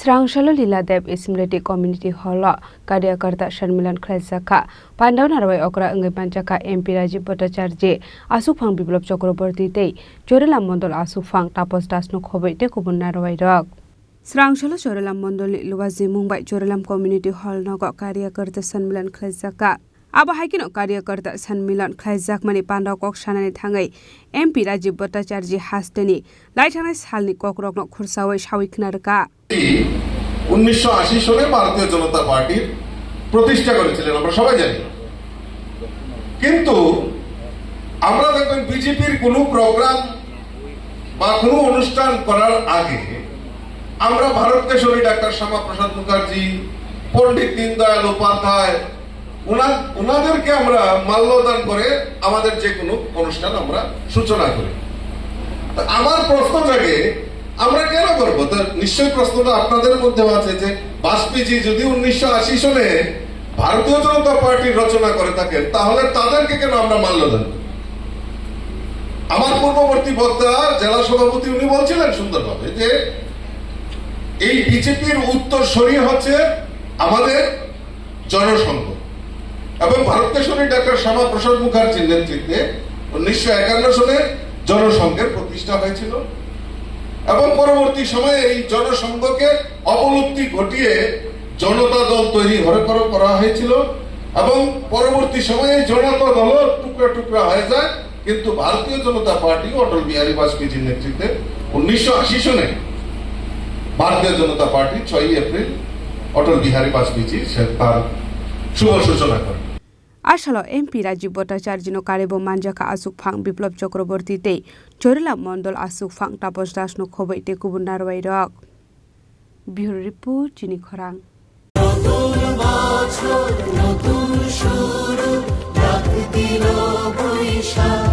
Srangsalo Liladev Ismriti Community Hall Karyakarta Sharmilan Khlaisaka Pandaw Narawai Okra Engai Panchaka MP Rajiv Bhattacharya Asufang Biplop Chakraborty Tei Chorelam Mondol Asufang Tapos Dasno Khobai Te Kubun Narawai Rok Srangsalo Chorelam Mondol Luwazi Mumbai Chorelam Community Hall Nogo Karyakarta Sharmilan Khlaisaka Aba haikino Karyakarta Sharmilan Khlaijak mani Pandaw Kok Sanani Thangai MP Rajiv Bhattacharya Hasteni Laithangai Salni Kokrokno Khursawai Shawiknarka 1980 সালে ভারতীয় জনতা পার্টির প্রতিষ্ঠা করেছিলেন আমরা সবাই জানি কিন্তু আমরা দেখবেন বিজেপির কোনো প্রোগ্রাম বা কোনো অনুষ্ঠান করার আগে আমরা ভারত কেশরী ডাক্তার শ্যামাপ্রসাদ মুখার্জি পণ্ডিত দীনদয়াল উপাধ্যায় ওনাদেরকে আমরা মাল্যদান করে আমাদের যে কোনো অনুষ্ঠান আমরা সূচনা করি আমার প্রশ্ন জাগে আমরা কেন করব তো নিশ্চয়ই প্রশ্নটা আপনাদের মধ্যে আছে যে বাজপেয়ী যদি 1980 সালে ভারতীয় জনতা পার্টির রচনা করে থাকেন তাহলে তাদেরকে কেন আমরা মাল্যদান করি আমার পূর্ববর্তী বক্তা জেলা সভাপতি উনি বলছিলেন সুন্দরভাবে যে এই বিজেপির উত্তরসূরি হচ্ছে আমাদের জনসংঘ এবং ভারত কেশরী ডাক্তার শ্যামাপ্রসাদ মুখার্জির নেতৃত্বে 1951 সালে জনসংঘের প্রতিষ্ঠা হয়েছিল এবং পরবর্তী সময়ে এই জনসংঘকে অবলুপ্তি ঘটিয়ে জনতা দল তৈরি করা হয়েছিল এবং পরবর্তী সময়ে জনতা দল টুকরা টুকরা হয়ে যায় কিন্তু ভারতীয় জনতা পার্টি অটল বিহারী বাজপেয়ীর নেতৃত্বে 1980 সনে ভারতীয় জনতা পার্টি 6 এপ্রিল অটল বিহারী বাজপেয়ী তার শুভ সূচনা করে Asalo MP Rajiv Bhattacharya Karebo Manjaka Asufang Biplop Chakraborty Tei Chorelam Mondol Asufang Tapos Dasno Khobai Te Kubun Narawai Rok Bureau Report Chini Khorang নতুন বছর নতুন শুরু রাত দিল বৈশাখ